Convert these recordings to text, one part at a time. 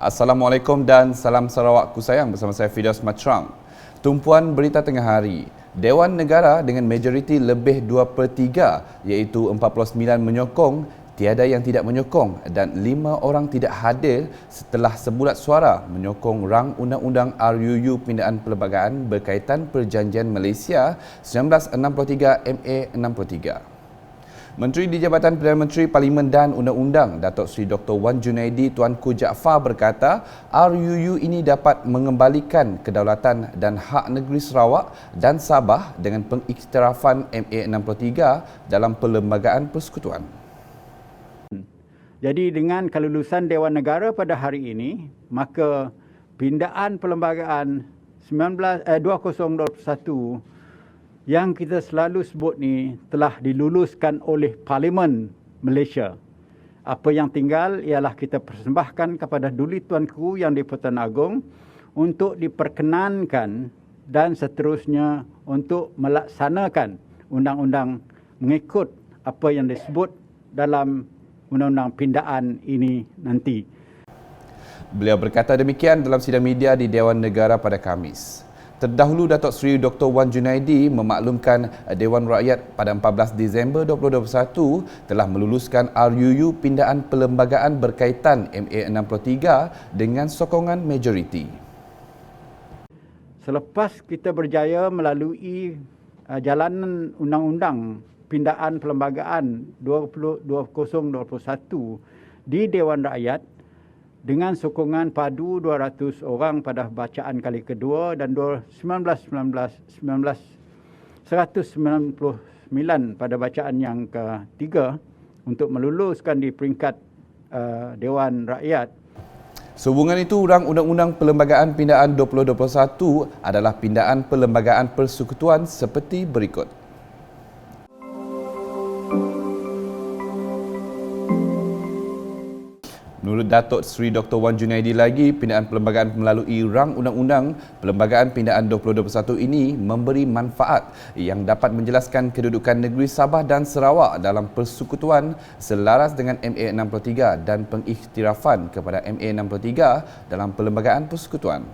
Assalamualaikum dan salam Sarawakku sayang, bersama saya Fidaus Matram. Tumpuan berita tengah hari. Dewan Negara dengan majoriti lebih 2/3 iaitu 49 menyokong, tiada yang tidak menyokong dan 5 orang tidak hadir setelah sebulat suara menyokong rang undang-undang RUU Pindaan Perlembagaan berkaitan Perjanjian Malaysia 1963 MA 63. Menteri di Jabatan Perdana Menteri Parlimen dan Undang-Undang Datuk Seri Dr. Wan Junaidi Tuanku Jaafar berkata RUU ini dapat mengembalikan kedaulatan dan hak negeri Sarawak dan Sabah dengan pengiktirafan MA 63 dalam Perlembagaan Persekutuan. Jadi dengan kelulusan Dewan Negara pada hari ini, maka pindaan perlembagaan 2021 yang kita selalu sebut ni telah diluluskan oleh Parlimen Malaysia. Apa yang tinggal ialah kita persembahkan kepada Duli Tuanku Yang di-Pertuan Agong untuk diperkenankan dan seterusnya untuk melaksanakan undang-undang mengikut apa yang disebut dalam undang-undang pindaan ini nanti. Beliau berkata demikian dalam sidang media di Dewan Negara pada Khamis. Terdahulu, Datuk Seri Dr. Wan Junaidi memaklumkan Dewan Rakyat pada 14 Disember 2021 telah meluluskan RUU Pindaan Perlembagaan berkaitan MA 63 dengan sokongan majoriti. Selepas kita berjaya melalui jalanan Undang-Undang Pindaan Perlembagaan 2021 di Dewan Rakyat, dengan sokongan padu 200 orang pada bacaan kali kedua dan 199 pada bacaan yang ketiga untuk meluluskan di peringkat Dewan Rakyat. Sehubungan itu, rang Undang-Undang Perlembagaan Pindaan 2021 adalah pindaan perlembagaan persekutuan seperti berikut. Menurut Datuk Seri Dr. Wan Junaidi lagi, pindaan perlembagaan melalui rang Undang-Undang Perlembagaan Pindaan 2021 ini memberi manfaat yang dapat menjelaskan kedudukan negeri Sabah dan Sarawak dalam persekutuan selaras dengan MA 63 dan pengiktirafan kepada MA 63 dalam Perlembagaan Persekutuan.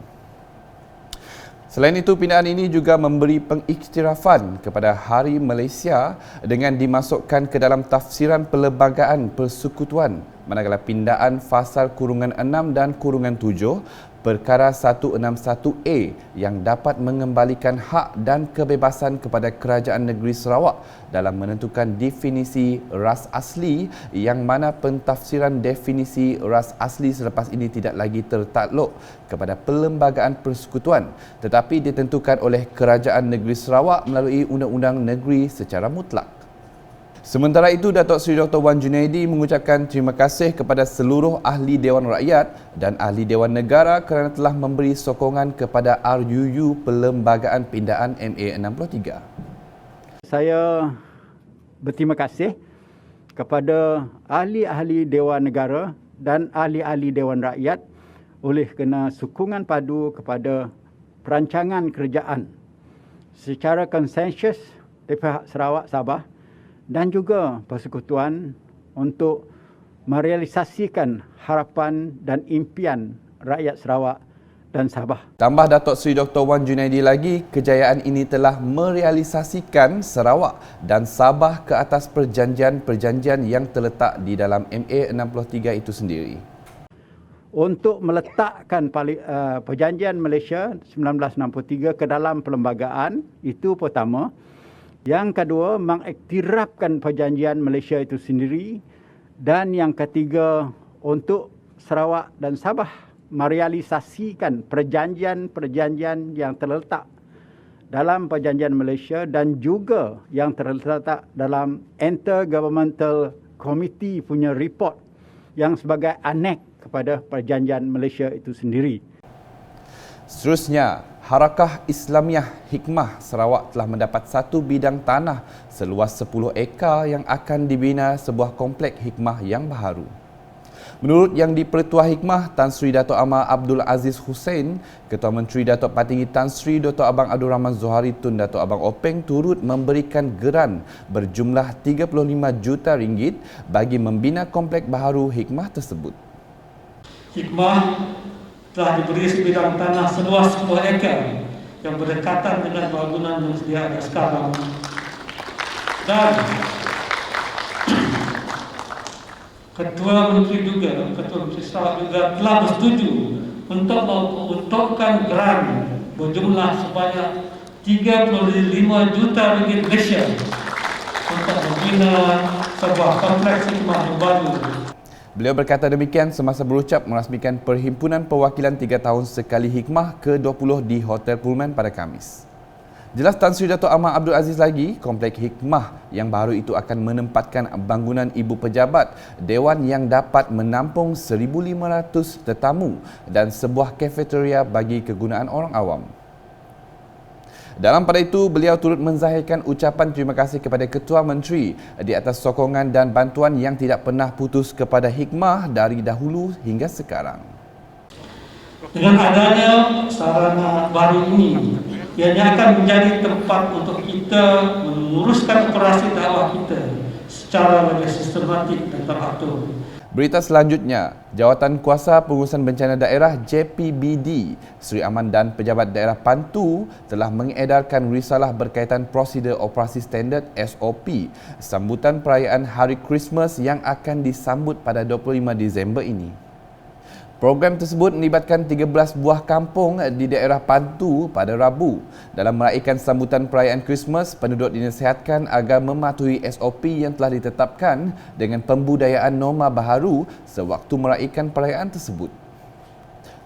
Selain itu, pindaan ini juga memberi pengiktirafan kepada Hari Malaysia dengan dimasukkan ke dalam tafsiran Perlembagaan Persekutuan, manakala pindaan Fasal Kurungan 6 dan Kurungan 7 Perkara 161A yang dapat mengembalikan hak dan kebebasan kepada Kerajaan Negeri Sarawak dalam menentukan definisi ras asli, yang mana pentafsiran definisi ras asli selepas ini tidak lagi tertakluk kepada Perlembagaan Persekutuan tetapi ditentukan oleh Kerajaan Negeri Sarawak melalui Undang-Undang Negeri secara mutlak. Sementara itu, Datuk Seri Dr. Wan Junaidi mengucapkan terima kasih kepada seluruh ahli Dewan Rakyat dan ahli Dewan Negara kerana telah memberi sokongan kepada RUU Perlembagaan Pindaan MA 63. Saya berterima kasih kepada ahli-ahli Dewan Negara dan ahli-ahli Dewan Rakyat oleh kerana sokongan padu kepada perancangan kerajaan secara konsensus di pihak Sarawak Sabah dan juga persekutuan untuk merealisasikan harapan dan impian rakyat Sarawak dan Sabah. Tambah Datuk Seri Dr. Wan Junaidi lagi, kejayaan ini telah merealisasikan Sarawak dan Sabah ke atas perjanjian-perjanjian yang terletak di dalam MA 63 itu sendiri. Untuk meletakkan Perjanjian Malaysia 1963 ke dalam perlembagaan, itu pertama. Yang kedua, mengiktirafkan Perjanjian Malaysia itu sendiri. Dan yang ketiga, untuk Sarawak dan Sabah merealisasikan perjanjian-perjanjian yang terletak dalam Perjanjian Malaysia dan juga yang terletak dalam Intergovernmental Committee punya report yang sebagai anek kepada Perjanjian Malaysia itu sendiri. Seterusnya, Harakah Islamiah Hikmah Sarawak telah mendapat satu bidang tanah seluas 10 ekar yang akan dibina sebuah komplek hikmah yang baharu. Menurut Yang di-Pertua Hikmah Tan Sri Dato' Amar Abdul Aziz Hussein, Ketua Menteri Datuk Patinggi Tan Sri Dr. Abang Abdul Rahman Zohari Tun Dato' Abang Openg turut memberikan geran berjumlah RM35 juta bagi membina komplek baharu hikmah tersebut. Hikmah telah diberi sebidang tanah seluas 10 ekar yang berdekatan dengan bangunan yang sedia ada sekarang. Dan Ketua Menteri Sarawak juga telah bersetuju untuk menguntungkan grant berjumlah sebanyak 35 juta ringgit Malaysia untuk membina sebuah kompleks hikmah yang baru. Beliau berkata demikian semasa berucap merasmikan Perhimpunan Perwakilan 3 tahun sekali hikmah ke-20 di Hotel Pullman pada Khamis. Jelas Tan Sri Dato' Ahmad Abdul Aziz lagi, kompleks hikmah yang baru itu akan menempatkan bangunan ibu pejabat, dewan yang dapat menampung 1,500 tetamu dan sebuah kafeteria bagi kegunaan orang awam. Dalam pada itu, beliau turut menzahirkan ucapan terima kasih kepada Ketua Menteri di atas sokongan dan bantuan yang tidak pernah putus kepada hikmah dari dahulu hingga sekarang. Dengan adanya sarana baru ini, ianya akan menjadi tempat untuk kita menguruskan operasi dakwah kita secara lebih sistematik dan teratur. Berita selanjutnya, Jawatan Kuasa Pengurusan Bencana Daerah JPBD, Sri Aman dan Pejabat Daerah Pantu telah mengedarkan risalah berkaitan prosedur operasi standard SOP sambutan perayaan Hari Christmas yang akan disambut pada 25 Disember ini. Program tersebut melibatkan 13 buah kampung di daerah Pantu pada Rabu. Dalam meraihkan sambutan perayaan Christmas, penduduk dinasihatkan agar mematuhi SOP yang telah ditetapkan dengan pembudayaan norma baharu sewaktu meraihkan perayaan tersebut.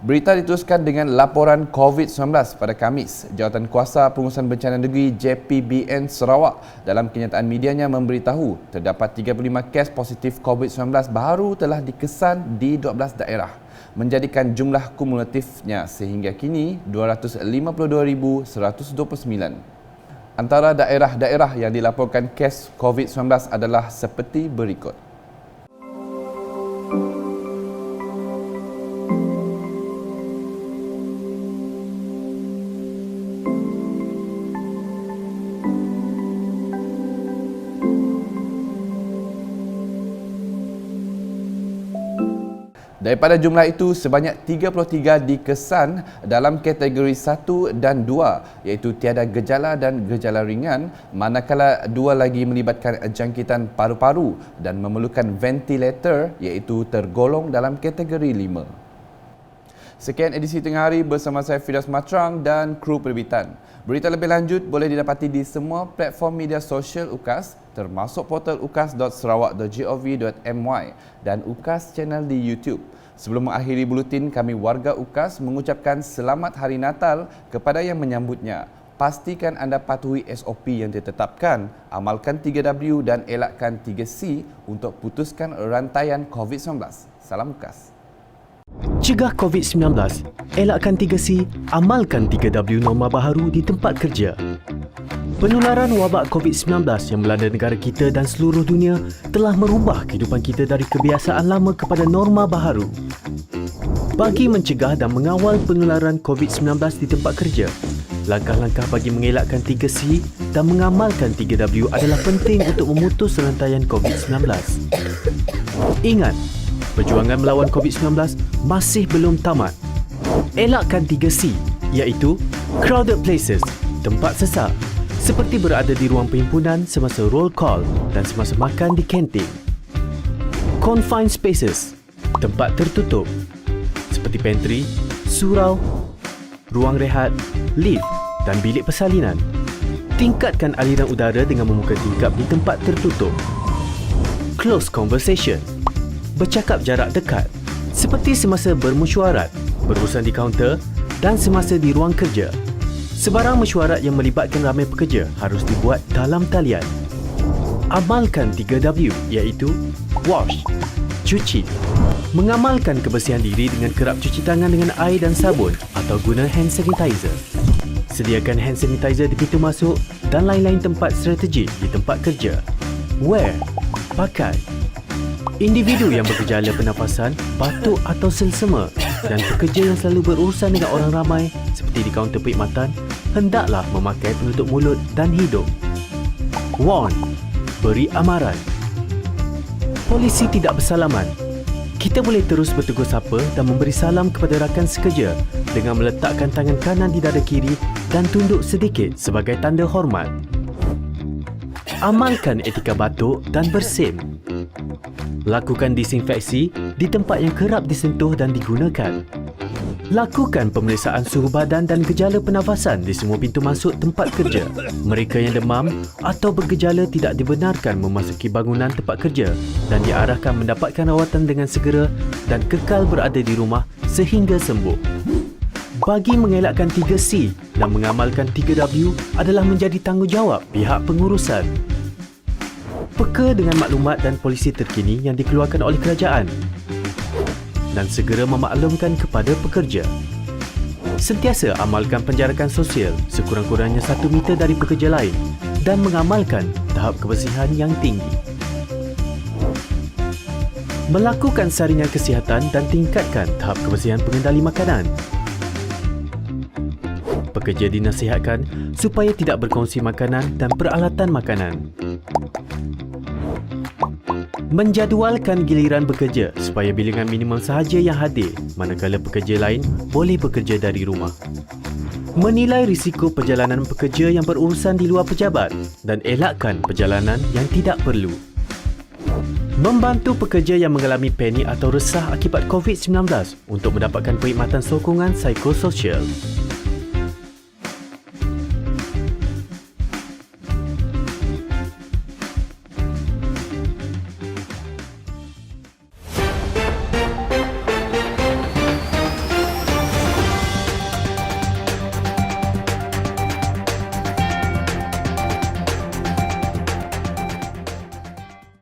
Berita diteruskan dengan laporan COVID-19 pada Khamis. Jawatan Kuasa Pengurusan Bencana Negeri JPBN Sarawak dalam kenyataan medianya memberitahu terdapat 35 kes positif COVID-19 baharu telah dikesan di 12 daerah, menjadikan jumlah kumulatifnya sehingga kini 252,129. Antara daerah-daerah yang dilaporkan kes COVID-19 adalah seperti berikut. Daripada jumlah itu, sebanyak 33 dikesan dalam kategori 1 dan 2 iaitu tiada gejala dan gejala ringan, manakala 2 lagi melibatkan jangkitan paru-paru dan memerlukan ventilator iaitu tergolong dalam kategori 5. Sekian edisi Tengah Hari bersama saya Firas Matrang dan kru perbitan. Berita lebih lanjut boleh didapati di semua platform media sosial UKAS termasuk portal ukas.sarawak.gov.my dan UKAS channel di YouTube. Sebelum mengakhiri buletin, kami warga UKAS mengucapkan selamat Hari Natal kepada yang menyambutnya. Pastikan anda patuhi SOP yang ditetapkan, amalkan 3W dan elakkan 3C untuk putuskan rantaian COVID-19. Salam UKAS. Cegah COVID-19, elakkan 3C, amalkan 3W norma baharu di tempat kerja. Penularan wabak COVID-19 yang melanda negara kita dan seluruh dunia telah merubah kehidupan kita dari kebiasaan lama kepada norma baharu. Bagi mencegah dan mengawal penularan COVID-19 di tempat kerja, langkah-langkah bagi mengelakkan 3C dan mengamalkan 3W adalah penting untuk memutus rantaian COVID-19. Ingat, perjuangan melawan COVID-19 masih belum tamat. Elakkan 3C, iaitu crowded places, tempat sesak, seperti berada di ruang perhimpunan semasa roll call dan semasa makan di kantin. Confined spaces, tempat tertutup, seperti pantry, surau, ruang rehat, lift dan bilik persalinan. Tingkatkan aliran udara dengan membuka tingkap di tempat tertutup. Close conversation, bercakap jarak dekat, seperti semasa bermesyuarat, berurusan di kaunter dan semasa di ruang kerja. Sebarang mesyuarat yang melibatkan ramai pekerja harus dibuat dalam talian. Amalkan 3W iaitu wash, cuci. Mengamalkan kebersihan diri dengan kerap cuci tangan dengan air dan sabun atau guna hand sanitizer. Sediakan hand sanitizer di pintu masuk dan lain-lain tempat strategik di tempat kerja. Wear, pakai. Individu yang bergejala pernafasan, batuk atau selsema dan pekerja yang selalu berurusan dengan orang ramai seperti di kaunter perkhidmatan hendaklah memakai penutup mulut dan hidung. Warn, beri amaran. Polisi tidak bersalaman. Kita boleh terus bertegur sapa dan memberi salam kepada rakan sekerja dengan meletakkan tangan kanan di dada kiri dan tunduk sedikit sebagai tanda hormat. Amalkan etika batuk dan bersin. Lakukan disinfeksi di tempat yang kerap disentuh dan digunakan. Lakukan pemeriksaan suhu badan dan gejala pernafasan di semua pintu masuk tempat kerja. Mereka yang demam atau bergejala tidak dibenarkan memasuki bangunan tempat kerja dan diarahkan mendapatkan rawatan dengan segera dan kekal berada di rumah sehingga sembuh. Bagi mengelakkan 3C dan mengamalkan 3W adalah menjadi tanggungjawab pihak pengurusan. Peka dengan maklumat dan polisi terkini yang dikeluarkan oleh kerajaan dan segera memaklumkan kepada pekerja. Sentiasa amalkan penjarakan sosial sekurang-kurangnya 1 meter dari pekerja lain dan mengamalkan tahap kebersihan yang tinggi. Melakukan saringan kesihatan dan tingkatkan tahap kebersihan pengendali makanan. Pekerja dinasihatkan supaya tidak berkongsi makanan dan peralatan makanan. Menjadualkan giliran bekerja supaya bilangan minimum sahaja yang hadir manakala pekerja lain boleh bekerja dari rumah. Menilai risiko perjalanan pekerja yang berurusan di luar pejabat dan elakkan perjalanan yang tidak perlu. Membantu pekerja yang mengalami panik atau resah akibat COVID-19 untuk mendapatkan perkhidmatan sokongan psikososial.